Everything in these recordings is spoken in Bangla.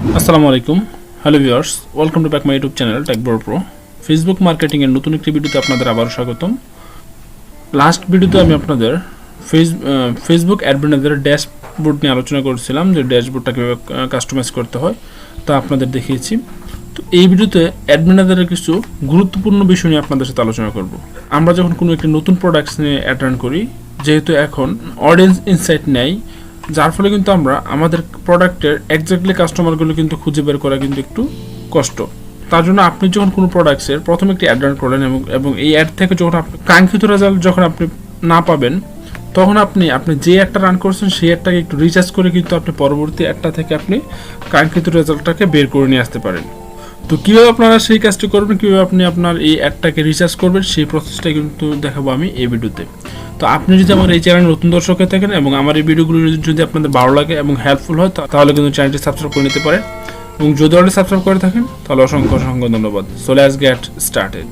আসসালামু আলাইকুম, hello viewers, welcome to back my YouTube channel Techbabu. Facebook marketing এর নতুন একটি ভিডিওতে আপনাদের আবারও স্বাগতম। লাস্ট ভিডিওতে আমি আপনাদের ফেসবুক অ্যাডমিনারদের ড্যাশবোর্ড নিয়ে আলোচনা করেছিলাম, যে ড্যাশবোর্ডটা কীভাবে কাস্টমাইজ করতে হয় তা আপনাদের দেখিয়েছি। তো এই ভিডিওতে অ্যাডমিনারদের কিছু গুরুত্বপূর্ণ বিষয় নিয়ে আপনাদের সাথে আলোচনা করব। আমরা যখন কোনো একটি নতুন প্রোডাক্টস নিয়ে অ্যাড রান করি, যেহেতু এখন অডিয়েন্স ইনসাইট নেই, যার ফলে কিন্তু আমরা আমাদের প্রোডাক্টের এক্স্যাক্টলি কাস্টমারগুলো কিন্তু খুঁজে বের করা কিন্তু একটু কষ্ট। তার জন্য আপনি যখন কোনো প্রোডাক্টসের প্রথম একটি অ্যাড রান করলেন এবং এই অ্যাড থেকে যখন আপনি কাঙ্ক্ষিত রেজাল্ট যখন আপনি না পাবেন, তখন আপনি যে অ্যাডটা রান করছেন সেই অ্যাডটাকে একটু রিচার্জ করে কিন্তু আপনি পরবর্তী অ্যাডটা থেকে আপনি কাঙ্ক্ষিত রেজাল্টটাকে বের করে নিয়ে আসতে পারেন। তো কীভাবে আপনারা সেই কাজটি করবেন, কীভাবে আপনি আপনার এই অ্যাডটাকে রিচার্জ করবেন, সেই প্রসেসটা কিন্তু দেখাবো আমি এই ভিডিওতে। তো আপনি যদি আমার এই চ্যানেলে নতুন দর্শক হয়ে থাকেন এবং আমার এই ভিডিওগুলো যদি আপনাদের ভালো লাগে এবং হেল্পফুল হয়, তাহলে কিন্তু চ্যানেলটি সাবস্ক্রাইব করে নিতে পারেন, এবং যদি অলরেডি সাবস্ক্রাইব করে থাকেন তাহলে অসংখ্য অসংখ্য ধন্যবাদ। So let's get started.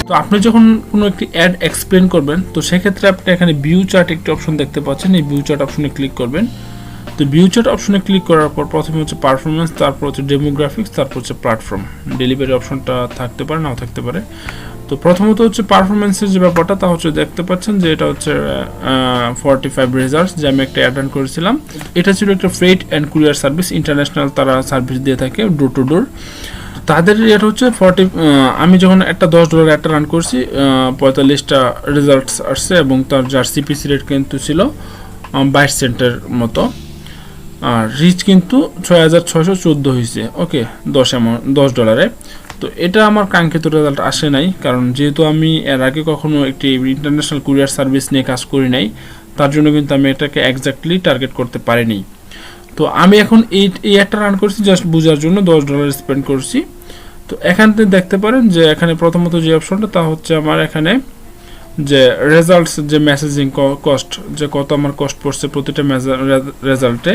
তো আপনি যখন কোনো একটি অ্যাড এক্সপ্লেন করবেন, তো সেক্ষেত্রে আপনি এখানে ভিউ চার্ট একটি অপশন দেখতে পাচ্ছেন। এই ভিউ চার্ট অপশনে ক্লিক করবেন। তো ভিউ চার্ট অপশনে ক্লিক করার পর প্রথমে হচ্ছে পারফরমেন্স, তারপর হচ্ছে ডেমোগ্রাফিক্স, তারপর হচ্ছে প্ল্যাটফর্ম। ডেলিভারি অপশনটা থাকতে পারে, নাও থাকতে পারে। তো প্রথমত হচ্ছে পারফরমেন্সের যে ব্যাপারটা, তা হচ্ছে দেখতে পাচ্ছেন যে এটা হচ্ছে 45 রেজাল্টস, যে আমি একটা অ্যাড রান করেছিলাম। এটা ছিল একটা freight and courier service, international তারা সার্ভিস দিয়ে থাকে, ডোর টু ডোর। তাদের রেট হচ্ছে 40। আমি যখন একটা $10 একটা রান করছি, 45টা রেজাল্টস আসছে, এবং তার যার সিপিসি রেট কিন্তু ছিল 22 সেন্টের মতো। আর রিচ কিন্তু 6614 হয়েছে, ওকে, $10। তো এটা আমার কাঙ্ক্ষিত রেজাল্ট আসে নাই, কারণ যেহেতু আমি এর আগে কখনো একটি ইন্টারন্যাশনাল কুরিয়ার সার্ভিস নিয়ে কাজ করি নাই, তার জন্য কিন্তু আমি এটাকে এক্স্যাক্টলি টার্গেট করতে পারিনি। তো আমি এখন এই একটা রান করছি জাস্ট বোঝার জন্য, $10 স্পেন্ড করছি। তো এখান থেকে দেখতে পারেন যে এখানে প্রথমত যে অপশনটা, তা হচ্ছে আমার এখানে যে রেজাল্টস, যে মেসেজিং কস্ট, যে কত আমার কস্ট পড়ছে প্রতিটা রেজাল্টে,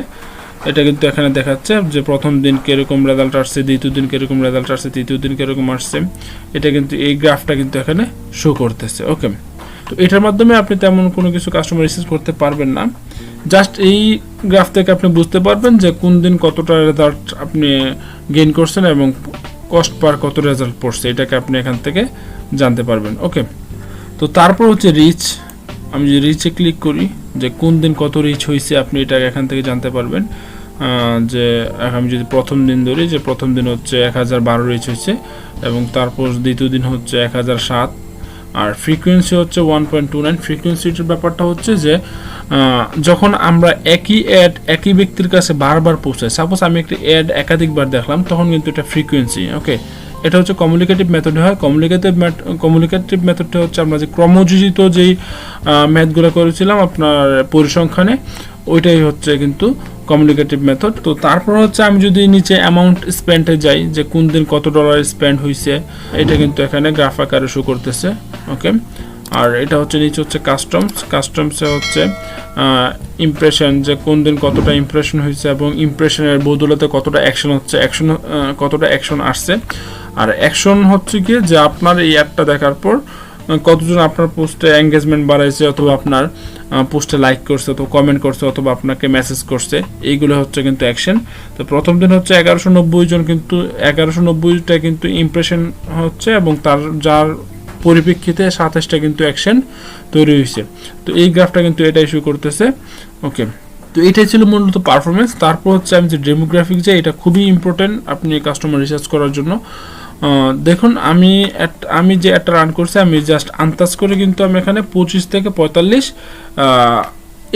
এটা কিন্তু এখানে দেখাচ্ছে যে প্রথম দিন কীরকম রেজাল্ট আসছে, দ্বিতীয় দিন কীরকম রেজাল্ট আসছে, তৃতীয় দিন কীরকম আসছে। এটা কিন্তু এই গ্রাফটা কিন্তু এখানে শো করতেছে, ওকে। তো এটার মাধ্যমে আপনি তেমন কোনো কিছু কাস্টমার রিসার্চ করতে পারবেন না, জাস্ট এই গ্রাফ থেকে আপনি বুঝতে পারবেন যে কোন দিন কতটা রেজাল্ট আপনি গেইন করছেন এবং কস্ট পার কত রেজাল্ট পড়ছে, এটাকে আপনি এখান থেকে জানতে পারবেন, ওকে। তো তারপর হচ্ছে রিচ। আমি যদি রিচে ক্লিক করি, যে কোন দিন কত রিচ হয়েছে, আপনি এটা এখান থেকে জানতে পারবেন। যে আমি যদি প্রথম দিন ধরি, যে প্রথম দিন হচ্ছে 1012 রিচ হয়েছে, এবং তারপর দ্বিতীয় দিন হচ্ছে 1007। আর ফ্রিকোয়েন্সি হচ্ছে 1.29। ফ্রিকোয়েন্সিটার ব্যাপারটা হচ্ছে যে যখন আমরা একই অ্যাড একই ব্যক্তির কাছে বারবার পৌঁছাই, সাপোজ আমি একটি অ্যাড একাধিকবার দেখলাম, তখন কিন্তু এটা ফ্রিকোয়েন্সি, ওকে। এটা হচ্ছে কমিউনিকেটিভ মেথডে হয়। কমিউনিকেটিভ মেথডটা হচ্ছে আমরা যে ক্রমযোজিত যেই ম্যাথগুলো করেছিলাম আপনার পরিসংখ্যানে, ওইটাই হচ্ছে কিন্তু কমিউনিকেটিভ মেথড। তো তারপর হচ্ছে আমি যদি নিচে অ্যামাউন্ট স্পেন্ডে যাই, যে কোন দিন কত ডলার স্পেন্ড হয়েছে, এটা কিন্তু এখানে গ্রাফ আকারে শো করতেছে, ওকে। আর এটা হচ্ছে নিচে হচ্ছে কাস্টমসে হচ্ছে ইমপ্রেশন, যে কোন দিন কতটা ইমপ্রেশন হয়েছে এবং ইমপ্রেশনের বদলতে কতটা অ্যাকশন হচ্ছে, কতটা অ্যাকশন আসছে। আর অ্যাকশন হচ্ছে কি, যে আপনার এই অ্যাডটা দেখার পর কতজন আপনার পোস্টে এঙ্গেজমেন্ট বাড়াইছে, অথবা আপনার পোস্টে লাইক করছে, অথবা কমেন্ট করছে, অথবা আপনাকে মেসেজ করছে, এইগুলো হচ্ছে কিন্তু অ্যাকশন। তো প্রথম দিন হচ্ছে 1190 জন, কিন্তু 1190টা কিন্তু ইমপ্রেশন হচ্ছে, এবং তার যার পরিপ্রেক্ষিতে 27টা কিন্তু অ্যাকশন তৈরি হয়েছে। তো এই গ্রাফটা কিন্তু এটা ইস্যু করতেছে, ওকে। তো এটাই ছিল মূলত পারফরমেন্স। তারপর হচ্ছে আমি যে ডেমোগ্রাফিক, যে এটা খুবই ইম্পর্টেন্ট আপনি কাস্টমার রিসার্চ করার জন্য। দেখুন আমি যে একটা রান করছি, আমি জাস্ট আন্দাজ করে কিন্তু আমি এখানে 25 থেকে 45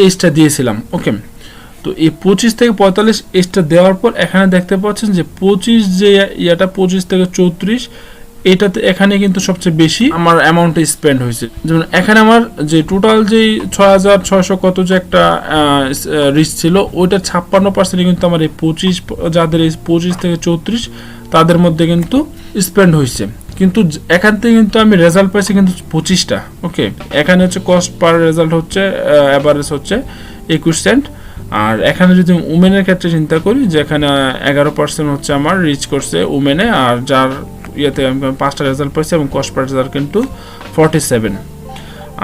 এজটা দিয়েছিলাম, ওকে। তো এই 25 থেকে 45 এজটা দেওয়ার পর এখানে দেখতে পাচ্ছেন যে 25 যে ইয়াটা 25 থেকে 34, এটাতে এখানে কিন্তু সবচেয়ে বেশি আমার অ্যামাউন্টে স্পেন্ড হয়েছে। যেমন এখানে আমার যে টোটাল যেই 6600 কত যে একটা রিচ ছিল, ওইটা 56% কিন্তু আমার এই 25, যাদের এই 25 থেকে 34 তাদের মধ্যে কিন্তু স্পেন্ড হয়েছে। কিন্তু এখান থেকে কিন্তু আমি রেজাল্ট পাইছি কিন্তু 25টা, ওকে। এখানে হচ্ছে কস্ট পার রেজাল্ট হচ্ছে অ্যাভারেজ হচ্ছে 21 সেন্ট। আর এখানে যদি উমেনের ক্ষেত্রে চিন্তা করি, যে এখানে 11% হচ্ছে আমার রিচ করছে উমেনে, আর যার ইয়েতে আমি 5টা রেজাল্ট পাইছি, এবং কস্ট পার রেজাল্ট কিন্তু 47।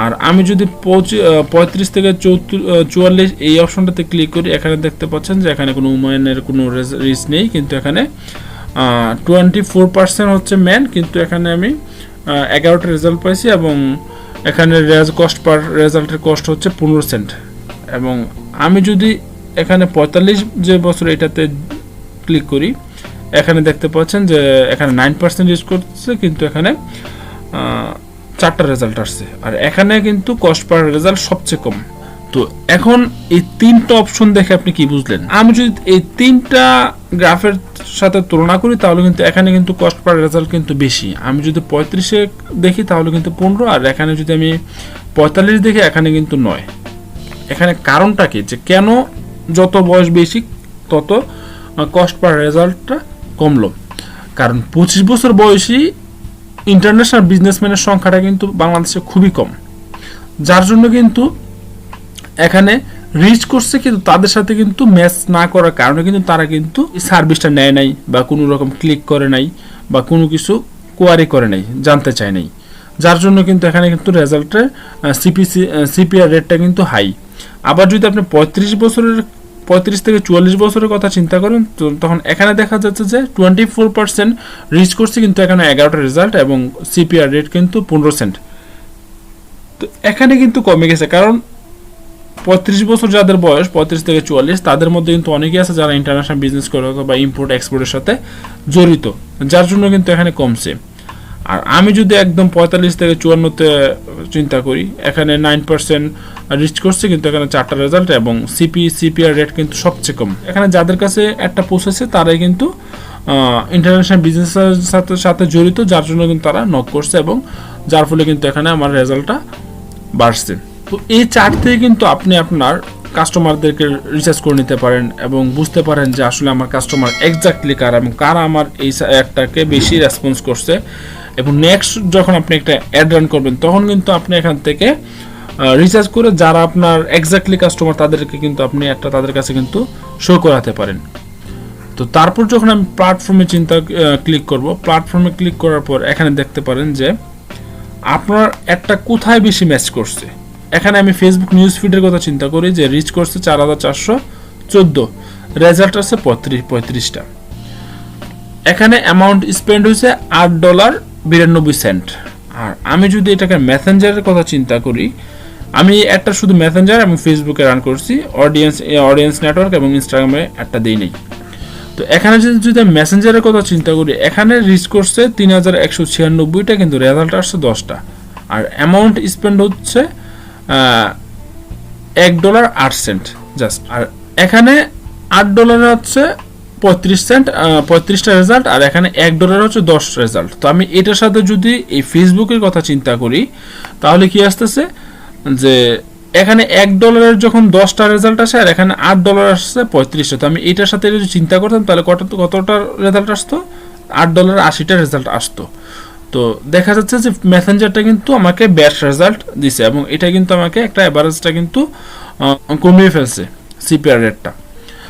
আর আমি যদি 35 থেকে 44 এই অপশনটাতে ক্লিক করি, এখানে দেখতে পাচ্ছেন যে এখানে কোনো উমেনের কোনো রিস্ক নেই, কিন্তু এখানে 24% হচ্ছে ম্যান, কিন্তু এখানে আমি 11টা রেজাল্ট পাইছি এবং এখানে কস্ট পার রেজাল্টের কস্ট হচ্ছে 15 সেন্ট। এবং আমি যদি এখানে 45 যে বছর এটাতে ক্লিক করি, এখানে দেখতে পাচ্ছেন যে এখানে 9% ইউজ করছে, কিন্তু এখানে 4টা রেজাল্ট আসছে। আর এখানে কিন্তু কস্ট পার রেজাল্ট সবচেয়ে কম। তো এখন এই 3টা অপশন দেখে আপনি কি বুঝলেন? আমি যদি এই 3টা গ্রাফের সাথে তুলনা করি তাহলে কিন্তু এখানে কিন্তু কস্ট পার রেজাল্ট কিন্তু বেশি। আমি যদি 35-এ দেখি তাহলে কিন্তু 15, আর এখানে যদি আমি 45 দেখি এখানে কিন্তু 9। এখানে কারণটা কি, যে কেন যত বয়স বেশি তত কস্ট পার রেজাল্টটা কমলো? কারণ 25 বছর বয়সী ইন্টারন্যাশনাল বিজনেসম্যানের সংখ্যাটা কিন্তু বাংলাদেশে খুবই কম, যার জন্য কিন্তু এখানে রিচ করছে, কিন্তু তাদের সাথে কিন্তু ম্যাচ না করার কারণে কিন্তু তারা কিন্তু সার্ভিসটা নেয় নাই, বা কোনো রকম ক্লিক করে নাই, বা কোনো কিছু কোয়ারি করে নাই, জানতে চায় নাই, যার জন্য কিন্তু এখানে কিন্তু রেজাল্টের সিপিআর রেটটা কিন্তু হাই। আবার যদি আপনি 35 থেকে 44 বছরের কথা চিন্তা করেন, তখন এখানে দেখা যাচ্ছে যে 24% রিচ করছে, কিন্তু এখানে 11টা রেজাল্ট এবং সিপিআর রেট কিন্তু 15 সেন্ট। তো এখানে কিন্তু কমে গেছে, কারণ 35 বছর যাদের বয়স 35 থেকে 44, তাদের মধ্যে কিন্তু অনেকেই আছে যারা ইন্টারন্যাশনাল বিজনেস করে বা ইম্পোর্ট এক্সপোর্টের সাথে জড়িত, যার জন্য কিন্তু এখানে কমছে। আর আমি যদি একদম 45 থেকে 54-তে চিন্তা করি, এখানে 9% রিচ করছে, কিন্তু এখানে 4টা রেজাল্ট এবং সিপিআর রেট কিন্তু সবচেয়ে কম। এখানে যাদের কাছে একটা পৌঁছেছে তারাই কিন্তু ইন্টারন্যাশনাল বিজনেসের সাথে জড়িত, যার জন্য কিন্তু তারা নক করছে, এবং যার ফলে কিন্তু এখানে আমার রেজাল্টটা বাড়ছে। তো এই চার্ট থেকে কিন্তু আপনি আপনার কাস্টমারদেরকে রিসার্চ করে নিতে পারেন এবং বুঝতে পারেন যে আসলে আমার কাস্টমার এক্স্যাক্টলি কারা, এবং কারা আমার এই একটাকে বেশি রেসপন্স করছে। এবং নেক্সট যখন আপনি একটা অ্যাড রান করবেন, তখন কিন্তু আপনি এখান থেকে রিসার্চ করে যারা আপনার এক্স্যাক্টলি কাস্টমার, তাদেরকে কিন্তু আপনি একটা তাদের কাছে কিন্তু শো করাতে পারেন। তো তারপর যখন আমি প্ল্যাটফর্মে ক্লিক করব, প্ল্যাটফর্মে ক্লিক করার পর এখানে দেখতে পারেন যে আপনার একটা কোথায় বেশি ম্যাচ করছে। এখানে আমি ফেসবুক নিউজ ফিডের কথা চিন্তা করি, যে রিচ করছে 4414, রেজাল্ট আছে 35টা। এখানে অ্যামাউন্ট স্পেন্ড হয়েছে $8.92। আর আমি যদি এটাকে মেসেঞ্জারের কথা চিন্তা করি, আমি একটা শুধু মেসেঞ্জার এবং ফেসবুকে রান করছি, অডিয়েন্স নেটওয়ার্ক এবং ইনস্টাগ্রামে একটা দিই নেই। তো এখানে যদি মেসেঞ্জারের কথা চিন্তা করি, এখানে রিচ করছে 3196টা, কিন্তু রেজাল্ট আসছে 10টা। আর অ্যামাউন্ট স্পেন্ড হচ্ছে $1.08 জাস্ট। আর এখানে $8 হচ্ছে 35 সেন্ট, 35টা রেজাল্ট, আর এখানে $1 হচ্ছে 10 রেজাল্ট। তো আমি এটার সাথে যদি এই ফেসবুকের কথা চিন্তা করি, তাহলে কি আসতেছে যে এখানে $1 যখন 10টা রেজাল্ট আসে, আর এখানে $8 আসছে 35টা। তো আমি এটার সাথে যদি চিন্তা করতাম তাহলে কতটা রেজাল্ট আসতো? $8.80টা রেজাল্ট আসতো। তো দেখা যাচ্ছে যে মেসেঞ্জারটা কিন্তু আমাকে বেস্ট রেজাল্ট দিছে, এবং এটা কিন্তু আমাকে একটা এভারেজটা কিন্তু কমিয়ে ফেলছে সিপিআর রেটটা।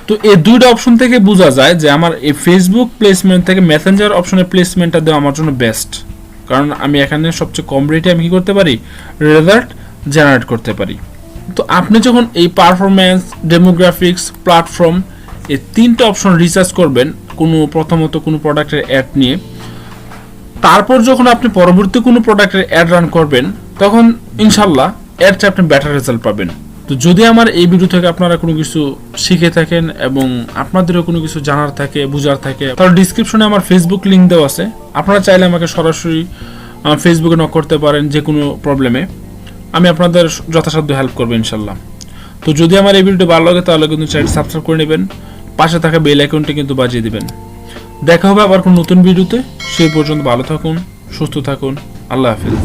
তো এই দুইটা অপশন থেকে বোঝা যায় যে আমার এই ফেসবুক প্লেসমেন্ট থেকে মেসেঞ্জার অপশনের প্লেসমেন্টটা দেওয়া আমার জন্য বেস্ট, কারণ আমি এখানে সবচেয়ে কম রেটে আমি কি করতে পারি, রেজাল্ট জেনারেট করতে পারি। তো আপনি যখন এই পারফরম্যান্স, ডেমোগ্রাফিক্স, প্ল্যাটফর্ম এই 3টা অপশন রিসার্চ করবেন প্রথমত কোনো প্রোডাক্টের অ্যাড নিয়ে, তারপর যখন আপনি পরবর্তী কোনো প্রোডাক্টের অ্যাড রান করবেন, তখন ইনশাল্লাহ এর চেয়ে আপনি বেটার রেজাল্ট পাবেন। তো যদি আমার এই ভিডিও থেকে আপনারা কোনো কিছু শিখে থাকেন এবং আপনাদেরও কোনো কিছু জানার থাকে, বোঝার থাকে, তাহলে ডিসক্রিপশনে আমার ফেসবুক লিঙ্ক দেওয়া আছে, আপনারা চাইলে আমাকে সরাসরি ফেসবুকে নক করতে পারেন যে কোনো প্রবলেমে, আমি আপনাদের যথাসাধ্য হেল্প করবো ইনশাল্লাহ। তো যদি আমার এই ভিডিওটি ভালো লাগে তাহলে কিন্তু চ্যানেলটি সাবস্ক্রাইব করে নেবেন, পাশে থাকা বেল আইকনটি কিন্তু বাজিয়ে দিবেন। দেখা হবে আবার কোনো নতুন ভিডিওতে, সেই পর্যন্ত ভালো থাকুন, সুস্থ থাকুন, আল্লাহ হাফেজ।